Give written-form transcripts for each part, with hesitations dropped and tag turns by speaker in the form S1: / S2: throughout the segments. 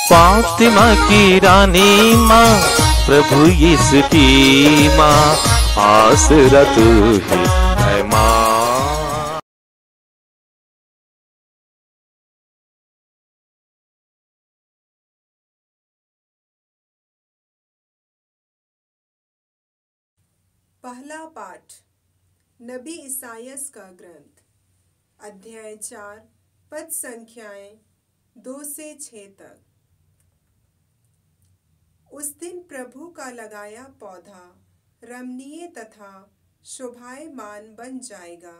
S1: फातिमा की रानी माँ, प्रभु यीशु की माँ, आसरा तू ही है माँ।
S2: पहला पाठ नबी इसायास का ग्रंथ, अध्याय 4, पद संख्याएं 2 से 6 तक। उस दिन प्रभु का लगाया पौधा रमणीय तथा शोभायमान बन जाएगा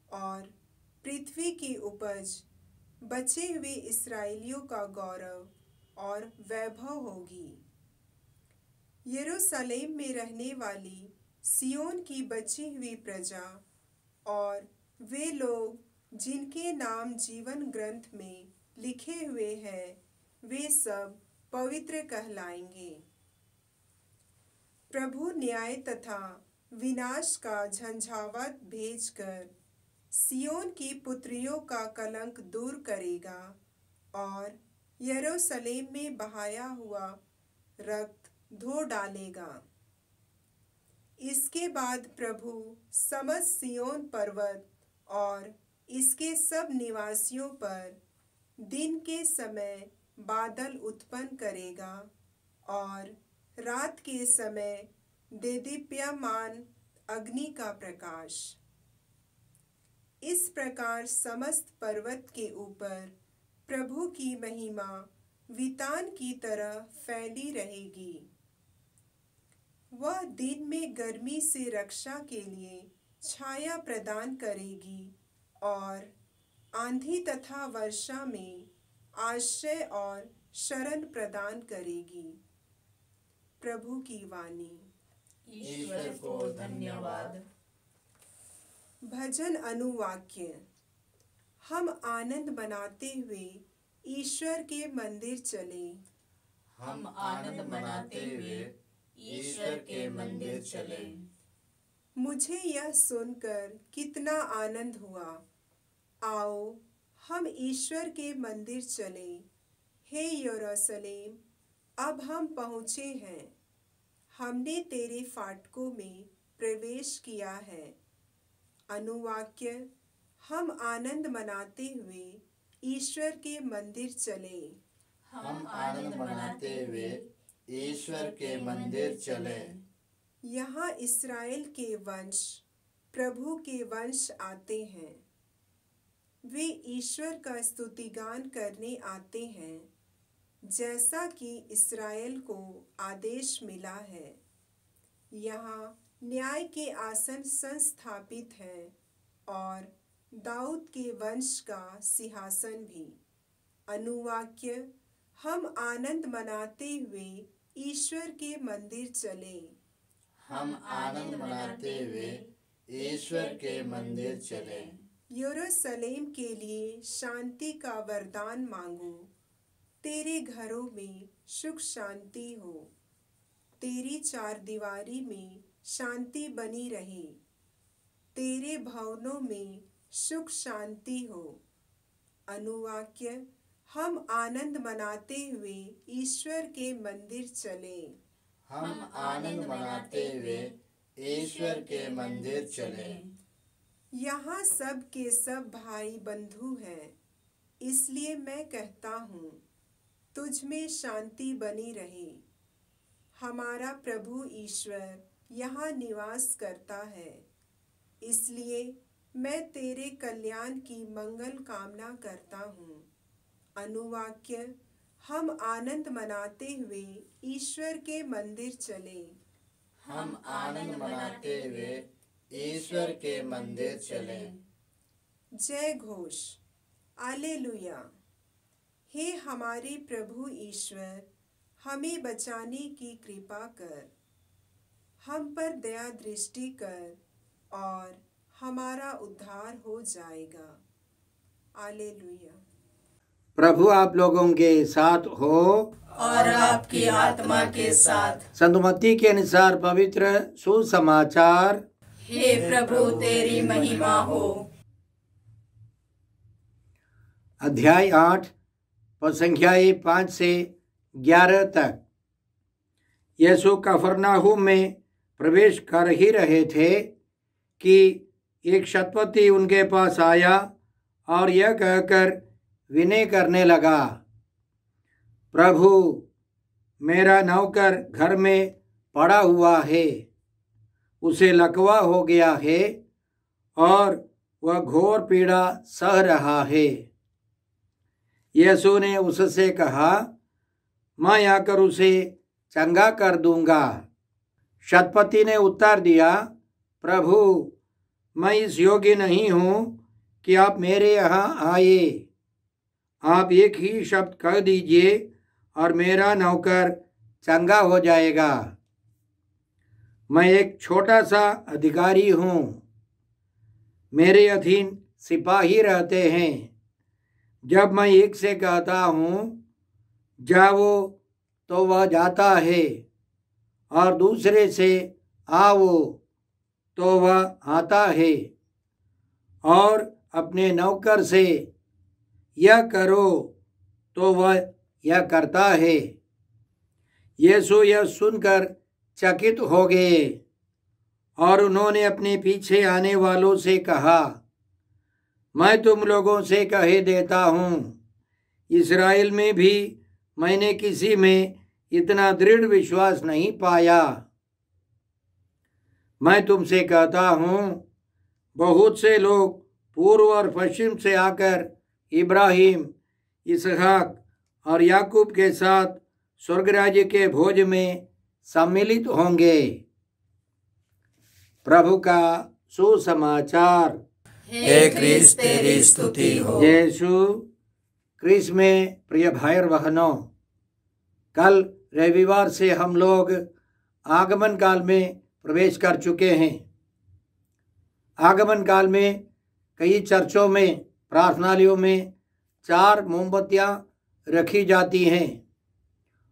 S2: और पृथ्वी की उपज बचे हुए इस्राएलियों का गौरव और वैभव होगी। यरूशलेम में रहने वाली सियोन की बची हुई प्रजा और वे लोग जिनके नाम जीवन ग्रंथ में लिखे हुए हैं, वे सब पवित्र कहलाएंगे। प्रभु न्याय तथा विनाश का झंझावात भेजकर सियोन की पुत्रियों का कलंक दूर करेगा और यरूशलेम में बहाया हुआ रक्त धो डालेगा। इसके बाद प्रभु समस्त सियोन पर्वत और इसके सब निवासियों पर दिन के समय बादल उत्पन्न करेगा और रात के समय देदीप्यमान अग्नि का प्रकाश। इस प्रकार समस्त पर्वत के ऊपर प्रभु की महिमा वितान की तरह फैली रहेगी। वह दिन में गर्मी से रक्षा के लिए छाया प्रदान करेगी और आंधी तथा वर्षा में आश्रय और शरण प्रदान करेगी। प्रभु की वाणी।
S3: ईश्वर को धन्यवाद।
S2: भजन अनुवाक्य। हम आनंद मनाते हुए ईश्वर के मंदिर चले।
S3: हम आनंद मनाते हुए ईश्वर के मंदिर चले।
S2: मुझे यह सुनकर कितना आनंद हुआ। आओ हम ईश्वर के मंदिर चले। हे यरूशलेम, अब हम पहुँचे हैं। हमने तेरे फाटकों में प्रवेश किया है। अनुवाक्य। हम आनंद मनाते हुए ईश्वर के मंदिर चले।
S3: हम आनंद मनाते हुए ईश्वर के मंदिर चले।
S2: यहाँ इस्राएल के वंश प्रभु के वंश आते हैं। वे ईश्वर का स्तुतिगान करने आते हैं, जैसा कि इस्राएल को आदेश मिला है। यहाँ न्याय के आसन संस्थापित है और दाऊद के वंश का सिंहासन भी। अनुवाक्य। हम आनंद मनाते हुए ईश्वर के मंदिर चले।
S3: हम आनंद मनाते हुए ईश्वर के मंदिर चले।
S2: यरूशलेम के लिए शांति का वरदान मांगो। तेरे घरों में सुख शांति हो। तेरी चार दीवारी में शांति बनी रहे। तेरे भवनों में सुख शांति हो। अनुवाक्य। हम आनंद मनाते हुए ईश्वर के मंदिर चले।
S3: हम आनंद मनाते हुए ईश्वर के मंदिर चले।
S2: यहाँ सब के सब भाई बंधु हैं, इसलिए मैं कहता हूँ, तुझ में शांति बनी रहे। हमारा प्रभु ईश्वर यहाँ निवास करता है, इसलिए मैं तेरे कल्याण की मंगल कामना करता हूँ। अनुवाक्य। हम आनंद मनाते हुए ईश्वर के मंदिर चले।
S3: हम आनंद मनाते हुए ईश्वर के मंदिर चले।
S2: जय घोष। आलेलुया। हे हमारे प्रभु ईश्वर, हमें बचाने की कृपा कर। हम पर दया दृष्टि कर और हमारा उद्धार हो जाएगा। आलेलुया।
S4: प्रभु आप लोगों के साथ हो
S3: और आपकी आत्मा के साथ।
S4: संत मत्ती के अनुसार पवित्र सुसमाचार।
S3: हे प्रभु तेरी महिमा हो।
S4: अध्याय 8 पद संख्याएं 5 से 11 तक। यीशु कफरनाहुम में प्रवेश कर ही रहे थे कि एक शतपति उनके पास आया और यह कहकर विनय करने लगा, प्रभु, मेरा नौकर घर में पड़ा हुआ है, उसे लकवा हो गया है और वह घोर पीड़ा सह रहा है। यीशु ने उससे कहा, मैं आकर उसे चंगा कर दूंगा। शतपति ने उत्तर दिया, प्रभु, मैं इस योग्य नहीं हूँ कि आप मेरे यहाँ आए। आप एक ही शब्द कह दीजिए और मेरा नौकर चंगा हो जाएगा। मैं एक छोटा सा अधिकारी हूँ, मेरे अधीन सिपाही रहते हैं। जब मैं एक से कहता हूँ जाओ तो वह जाता है, और दूसरे से आओ तो वह आता है, और अपने नौकर से यह करो तो वह यह करता है। यीशु यह सुनकर चकित हो गए और उन्होंने अपने पीछे आने वालों से कहा, मैं तुम लोगों से कहे देता हूँ, इस्राएल में भी मैंने किसी में इतना दृढ़ विश्वास नहीं पाया। मैं तुमसे कहता हूँ, बहुत से लोग पूर्व और पश्चिम से आकर इब्राहिम, इसहाक और याकूब के साथ स्वर्ग राज्य के भोज में सम्मिलित होंगे। प्रभु का सुसमाचार।
S3: हे क्रिस्त, तेरी स्तुति हो।
S4: यीशु क्रिस्त में प्रिय भाई और बहनों, कल रविवार से हम लोग आगमन काल में प्रवेश कर चुके हैं। आगमन काल में कई चर्चों में, प्रार्थनालयों में 4 मोमबत्तियां रखी जाती हैं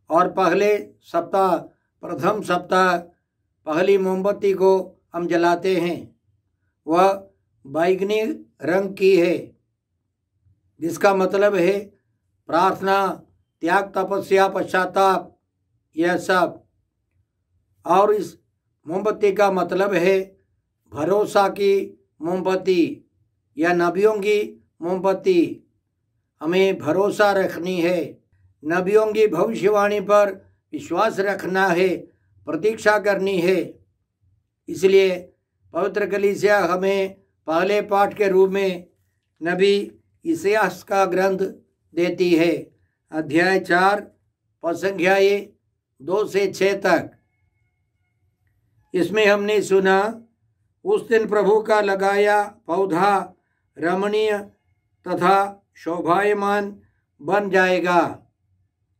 S4: और पहले सप्ताह, प्रथम सप्ताह पहली मोमबत्ती को हम जलाते हैं। वह बैंगनी रंग की है, जिसका मतलब है प्रार्थना, त्याग, तपस्या, पश्चाताप, यह सब। और इस मोमबत्ती का मतलब है भरोसा की मोमबत्ती या नबियों की मोमबत्ती। हमें भरोसा रखनी है, नबियों की भविष्यवाणी पर विश्वास रखना है, प्रतीक्षा करनी है। इसलिए पवित्र कलीसिया हमें पहले पाठ के रूप में नबी यशायाह का ग्रंथ देती है, अध्याय 4 पद संख्या 2 से 6 तक। इसमें हमने सुना, उस दिन प्रभु का लगाया पौधा रमणीय तथा शोभायमान बन जाएगा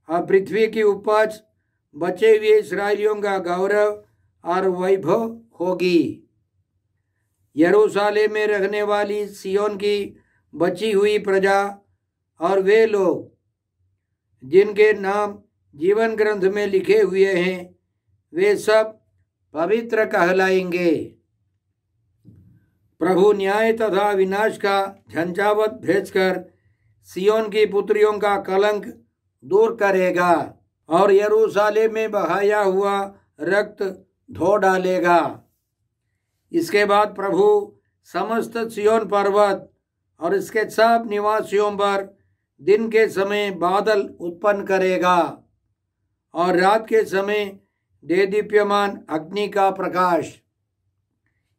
S4: और पृथ्वी की उपज बचे हुए इस्राएलियों का गौरव और वैभव होगी। यरूशलेम में रहने वाली सियोन की बची हुई प्रजा और वे लोग जिनके नाम जीवन ग्रंथ में लिखे हुए हैं, वे सब पवित्र कहलाएंगे। प्रभु न्याय तथा विनाश का झंझावत भेजकर सियोन की पुत्रियों का कलंक दूर करेगा और यरूशलेम में बहाया हुआ रक्त धो डालेगा। इसके बाद प्रभु समस्त सियोन पर्वत और इसके सब निवासियों पर दिन के समय बादल उत्पन्न करेगा और रात के समय देदीप्यमान अग्नि का प्रकाश।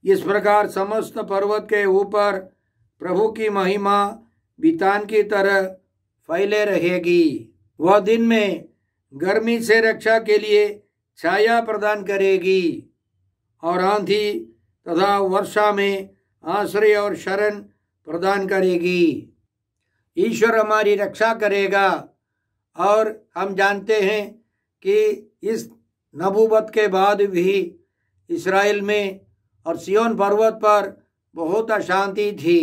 S4: इस प्रकार समस्त पर्वत के ऊपर प्रभु की महिमा बितान की तरह फैले रहेगी। वह दिन में गर्मी से रक्षा के लिए छाया प्रदान करेगी और आंधी तथा वर्षा में आश्रय और शरण प्रदान करेगी। ईश्वर हमारी रक्षा करेगा और हम जानते हैं कि इस नबूवत के बाद भी इस्राएल में और सियोन पर्वत पर बहुत अशांति थी।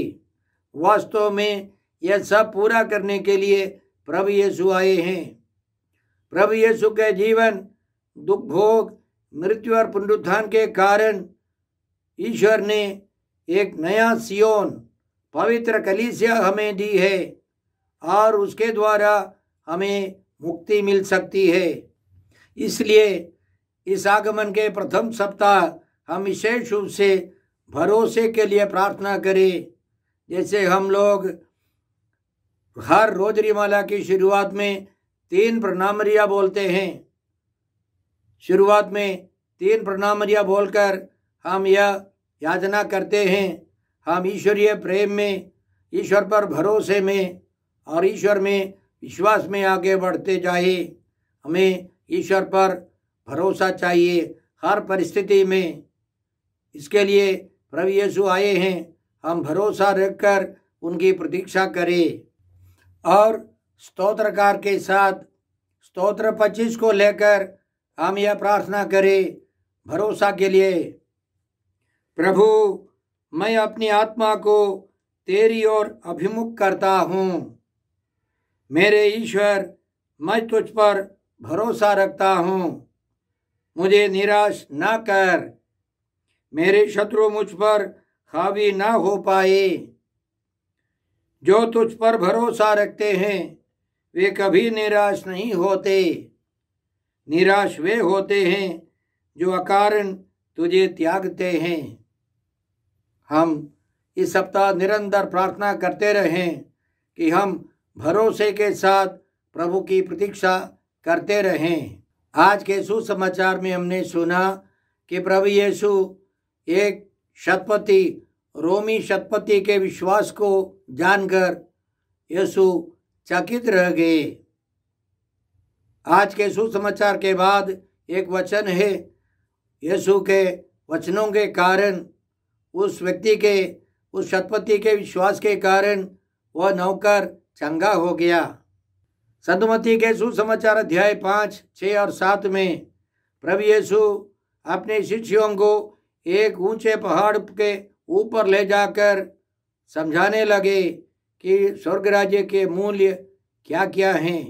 S4: वास्तव में यह सब पूरा करने के लिए प्रभु यीशु आए हैं। प्रभु यीशु के जीवन, दुख भोग, मृत्यु और पुनरुत्थान के कारण ईश्वर ने एक नया सियोन, पवित्र कलीसिया हमें दी है और उसके द्वारा हमें मुक्ति मिल सकती है। इसलिए इस आगमन के प्रथम सप्ताह हम विशेष रूप से भरोसे के लिए प्रार्थना करें। जैसे हम लोग हर रोजरीमाला की शुरुआत में 3 प्रणामरिया बोलते हैं। शुरुआत में 3 प्रणामरिया बोलकर हम यह याचना करते हैं, हम ईश्वरीय प्रेम में, ईश्वर पर भरोसे में और ईश्वर में विश्वास में आगे बढ़ते जाए। हमें ईश्वर पर भरोसा चाहिए हर परिस्थिति में। इसके लिए प्रभु यीशु आए हैं, हम भरोसा रखकर उनकी प्रतीक्षा करें। और स्तोत्रकार के साथ स्तोत्र 25 को लेकर हम यह प्रार्थना करें भरोसा के लिए। प्रभु, मैं अपनी आत्मा को तेरी ओर अभिमुख करता हूँ। मेरे ईश्वर, मैं तुझ पर भरोसा रखता हूँ। मुझे निराश ना कर। मेरे शत्रु मुझ पर हावी ना हो पाए। जो तुझ पर भरोसा रखते हैं वे कभी निराश नहीं होते। निराश वे होते हैं जो अकारण तुझे त्यागते हैं। हम इस सप्ताह निरंतर प्रार्थना करते रहें कि हम भरोसे के साथ प्रभु की प्रतीक्षा करते रहें। आज के सुसमाचार में हमने सुना कि प्रभु यीशु एक शतपति, रोमी शतपति के विश्वास को जानकर यीशु चकित रह गए। आज के सुसमाचार के बाद एक वचन है, यीशु के वचनों के कारण उस व्यक्ति के, उस शतपति के विश्वास के कारण वह नौकर चंगा हो गया। संत मत्ती के सुसमाचार अध्याय 5, 6 और 7 में प्रभु यीशु अपने शिष्यों को एक ऊंचे पहाड़ के ऊपर ले जाकर समझाने लगे कि स्वर्ग राज्य के मूल्य क्या क्या हैं।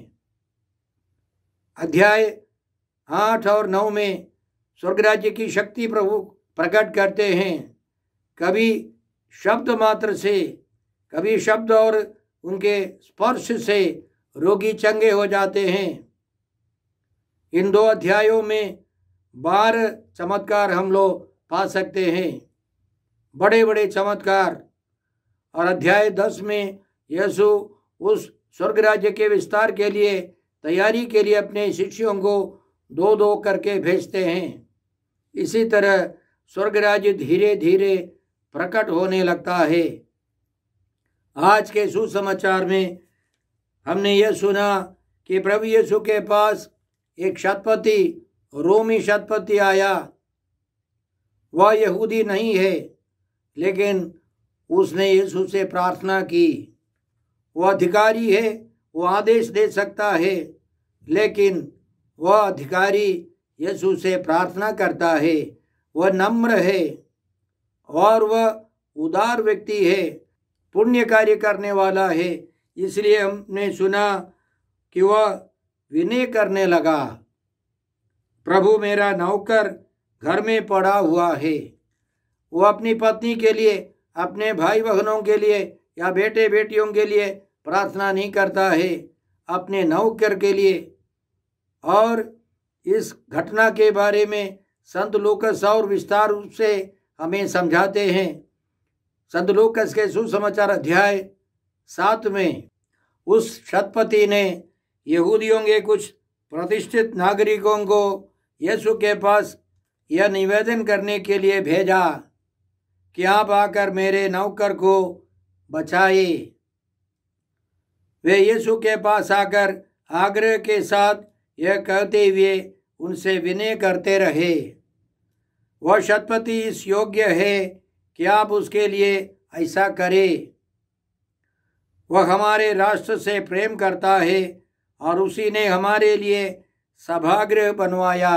S4: अध्याय 8 और 9 में स्वर्ग राज्य की शक्ति प्रभु प्रकट करते हैं। कभी शब्द मात्र से, कभी शब्द और उनके स्पर्श से रोगी चंगे हो जाते हैं। इन 2 अध्यायों में 12 चमत्कार हम लोग पा सकते हैं, बड़े बड़े चमत्कार। और अध्याय 10 में यीशु उस स्वर्ग राज्य के विस्तार के लिए, तैयारी के लिए अपने शिष्यों को 2-2 करके भेजते हैं। इसी तरह स्वर्ग राज्य धीरे धीरे प्रकट होने लगता है। आज के सुसमाचार में हमने यह सुना कि प्रभु यीशु के पास एक शतपति, रोमी शतपति आया। वह यहूदी नहीं है, लेकिन उसने यीशु से प्रार्थना की। वह अधिकारी है, वो आदेश दे सकता है, लेकिन वह अधिकारी यीशु से प्रार्थना करता है। वह नम्र है और वह उदार व्यक्ति है, पुण्य कार्य करने वाला है। इसलिए हमने सुना कि वह विनय करने लगा। प्रभु, मेरा नौकर घर में पड़ा हुआ है। वो अपनी पत्नी के लिए, अपने भाई बहनों के लिए या बेटे बेटियों के लिए प्रार्थना नहीं करता है, अपने नौकर के लिए। और इस घटना के बारे में संत लूकस और विस्तार रूप से हमें समझाते हैं। संत लूकस के सुसमाचार अध्याय 7 में उस शतपति ने यहूदियों के कुछ प्रतिष्ठित नागरिकों को यीशु के पास यह निवेदन करने के लिए भेजा कि आप आकर मेरे नौकर को बचाए। वे यीशु के पास आकर आग्रह के साथ यह कहते हुए उनसे विनय करते रहे, वह शतपति इस योग्य है कि आप उसके लिए ऐसा करें। वह हमारे राष्ट्र से प्रेम करता है और उसी ने हमारे लिए सभागृह बनवाया।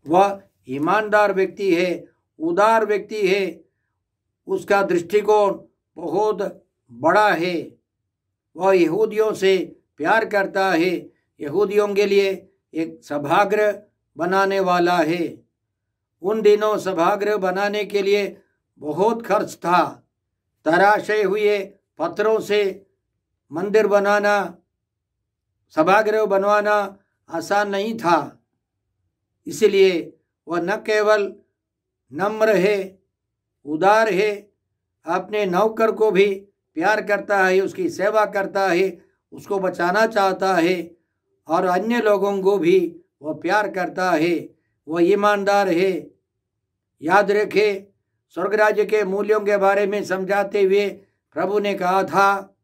S4: वह ईमानदार व्यक्ति है, उदार व्यक्ति है, उसका दृष्टिकोण बहुत बड़ा है। वह यहूदियों से प्यार करता है, यहूदियों के लिए एक सभागृह बनाने वाला है। उन दिनों सभागृह बनाने के लिए बहुत खर्च था। तराशे हुए पत्थरों से मंदिर बनाना सभागृह बनवाना आसान नहीं था, इसलिए वह न केवल नम्र है, उदार है, अपने नौकर को भी प्यार करता है, उसकी सेवा करता है, उसको बचाना चाहता है और अन्य लोगों को भी वह प्यार करता है, वह ईमानदार है। याद रखें, स्वर्ग राज्य के मूल्यों के बारे में समझाते हुए प्रभु ने कहा था,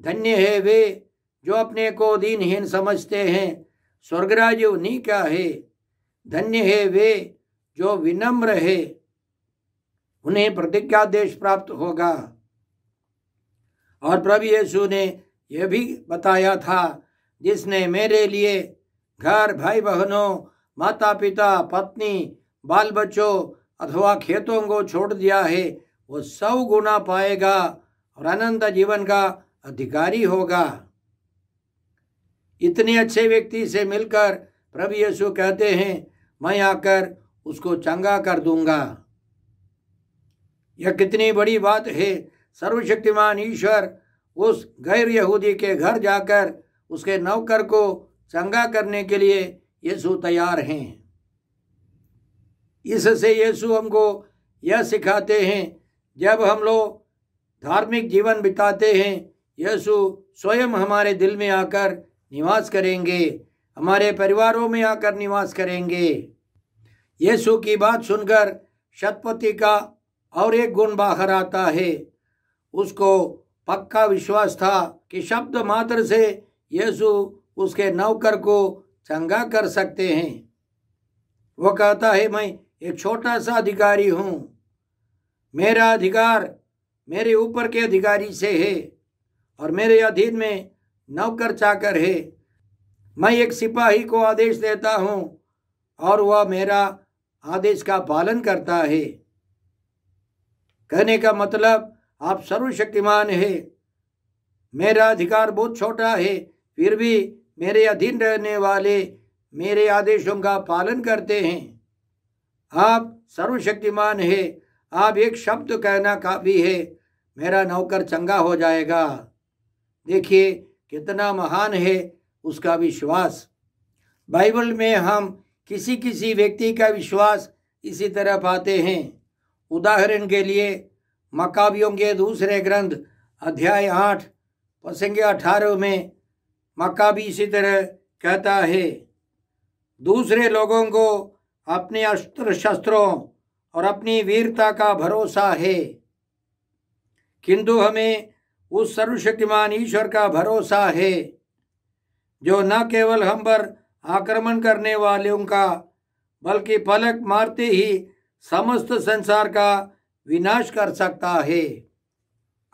S4: धन्य है वे जो अपने को दीनहीन समझते हैं, स्वर्ग राज्य उन्हीं का है। धन्य है वे जो विनम्र है, उन्हें प्रतिज्ञादेश प्राप्त होगा। और प्रभु यीशु ने यह भी बताया था, जिसने मेरे लिए घर, भाई बहनों, माता पिता, पत्नी, बाल बच्चों अथवा खेतों को छोड़ दिया है, वो 100 गुना पाएगा और अनंत जीवन का अधिकारी होगा। इतने अच्छे व्यक्ति से मिलकर प्रभु यीशु कहते हैं, मैं आकर उसको चंगा कर दूंगा। यह कितनी बड़ी बात है। सर्वशक्तिमान ईश्वर उस गैर यहूदी के घर जाकर उसके नौकर को चंगा करने के लिए यीशु तैयार हैं। इससे यीशु हमको यह सिखाते हैं, जब हम लोग धार्मिक जीवन बिताते हैं, यीशु स्वयं हमारे दिल में आकर निवास करेंगे, हमारे परिवारों में आकर निवास करेंगे। यीशु की बात सुनकर शतपति का और एक गुण बाहर आता है। उसको पक्का विश्वास था कि शब्द मात्र से यीशु उसके नौकर को चंगा कर सकते हैं। वो कहता है, मैं एक छोटा सा अधिकारी हूँ, मेरा अधिकार मेरे ऊपर के अधिकारी से है और मेरे अधीन में नौकर चाकर है। मैं एक सिपाही को आदेश देता हूँ और वह मेरा आदेश का पालन करता है। कहने का मतलब, आप सर्वशक्तिमान है, मेरा अधिकार बहुत छोटा है, फिर भी मेरे अधीन रहने वाले मेरे आदेशों का पालन करते हैं। आप सर्वशक्तिमान है, आप एक शब्द कहना काफी है, मेरा नौकर चंगा हो जाएगा। देखिए कितना महान है उसका विश्वास। बाइबल में हम किसी किसी व्यक्ति का विश्वास इसी तरह पाते हैं। उदाहरण के लिए मकाबियों के दूसरे ग्रंथ अध्याय 8 प्रसंग 18 में मकाबी इसी तरह कहता है, दूसरे लोगों को अपने अस्त्र शस्त्रों और अपनी वीरता का भरोसा है, किंतु हमें उस सर्वशक्तिमान ईश्वर का भरोसा है जो न केवल हम पर आक्रमण करने वालों का बल्कि पलक मारते ही समस्त संसार का विनाश कर सकता है।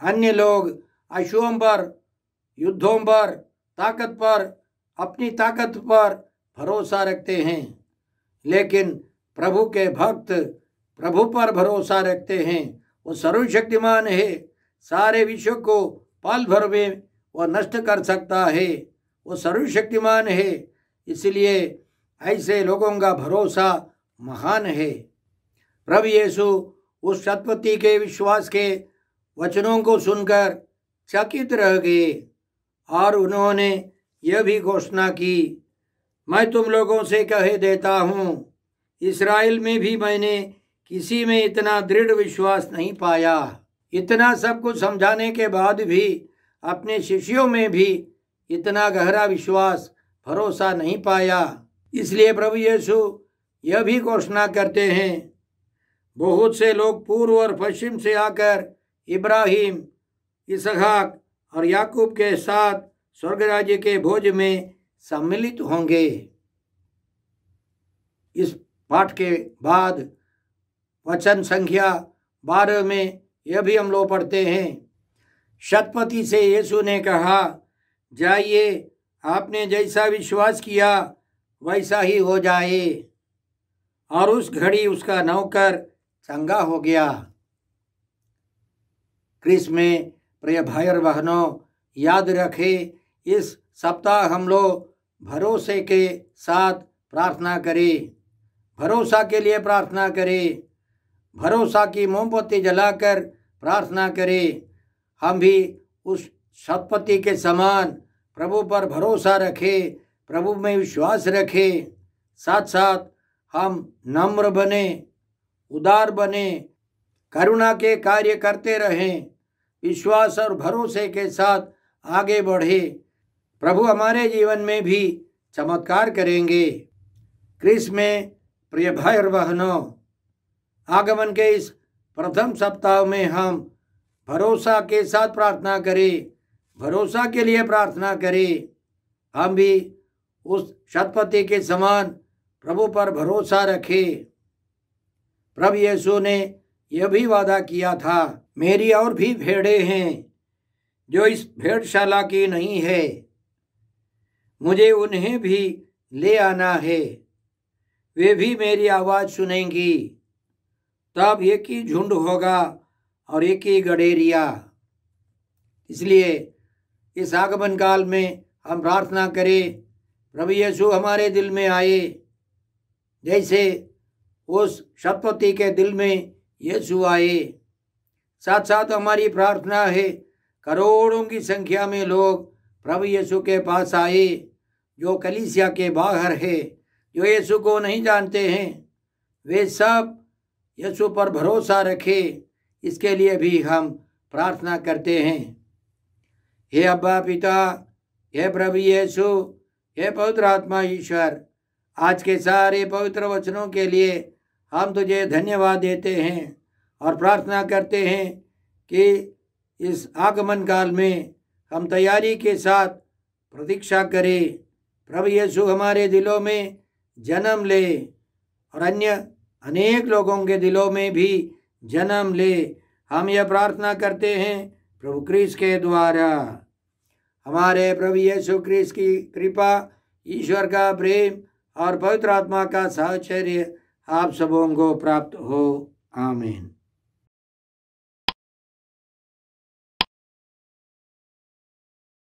S4: अन्य लोग अश्वों पर, युद्धों पर, ताकत पर, अपनी ताकत पर भरोसा रखते हैं, लेकिन प्रभु के भक्त प्रभु पर भरोसा रखते हैं। वो सर्वशक्तिमान है, सारे विश्व को पल भर में वह नष्ट कर सकता है। वो सर्वशक्तिमान है, इसलिए ऐसे लोगों का भरोसा महान है। प्रभु यीशु उस शतपति के विश्वास के वचनों को सुनकर चकित रह गए और उन्होंने यह भी घोषणा की, मैं तुम लोगों से कह देता हूँ, इस्राएल में भी मैंने किसी में इतना दृढ़ विश्वास नहीं पाया। इतना सब कुछ समझाने के बाद भी अपने शिष्यों में भी इतना गहरा विश्वास, भरोसा नहीं पाया। इसलिए प्रभु यीशु यह भी घोषणा करते हैं, बहुत से लोग पूर्व और पश्चिम से आकर इब्राहिम, इसहाक और याकूब के साथ स्वर्ग राज्य के भोज में सम्मिलित होंगे। इस पाठ के बाद वचन संख्या 12 में यह भी हम लोग पढ़ते हैं, शतपति से यीशु ने कहा, जाइए, आपने जैसा विश्वास किया वैसा ही हो जाए। और उस घड़ी उसका नौकर चंगा हो गया। क्रिस में प्रिय भाई और बहनों, याद रखें, इस सप्ताह हम लोग भरोसे के साथ प्रार्थना करें, भरोसा के लिए प्रार्थना करें, भरोसा की मोमबत्ती जलाकर प्रार्थना करें। हम भी उस शतपति के समान प्रभु पर भरोसा रखे, प्रभु में विश्वास रखे। साथ साथ हम नम्र बने, उदार बने, करुणा के कार्य करते रहें, विश्वास और भरोसे के साथ आगे बढ़े। प्रभु हमारे जीवन में भी चमत्कार करेंगे। क्रिस्त में प्रिय भाई और बहनों, आगमन के इस प्रथम सप्ताह में हम भरोसा के साथ प्रार्थना करें, भरोसा के लिए प्रार्थना करें। हम भी उस शतपति के समान प्रभु पर भरोसा रखें। प्रभु यीशु ने यह भी वादा किया था, मेरी और भी भेड़ें हैं जो इस भेड़शाला की नहीं है, मुझे उन्हें भी ले आना है, वे भी मेरी आवाज़ सुनेंगी। तब एक ही झुंड होगा और एक ही गडेरिया। इसलिए इस आगमन काल में हम प्रार्थना करें, प्रभु यीशु हमारे दिल में आए, जैसे उस शतपति के दिल में यीशु आए। साथ साथ हमारी प्रार्थना है, करोड़ों की संख्या में लोग प्रभु यीशु के पास आए, जो कलीसिया के बाहर है, जो यीशु को नहीं जानते हैं, वे सब यीशु पर भरोसा रखें। इसके लिए भी हम प्रार्थना करते हैं। हे अब्बा पिता, हे प्रभु यीशु, हे पवित्र आत्मा ईश्वर, आज के सारे पवित्र वचनों के लिए हम तुझे धन्यवाद देते हैं और प्रार्थना करते हैं कि इस आगमन काल में हम तैयारी के साथ प्रतीक्षा करें। प्रभु यीशु हमारे दिलों में जन्म ले और अन्य अनेक लोगों के दिलों में भी जन्म ले। हम यह प्रार्थना करते हैं प्रभु क्रिस्त के द्वारा। हमारे प्रभु यीशु क्रिस्त की कृपा, ईश्वर का प्रेम और पवित्र आत्मा का साहचर्य आप सबों को प्राप्त हो। आमीन।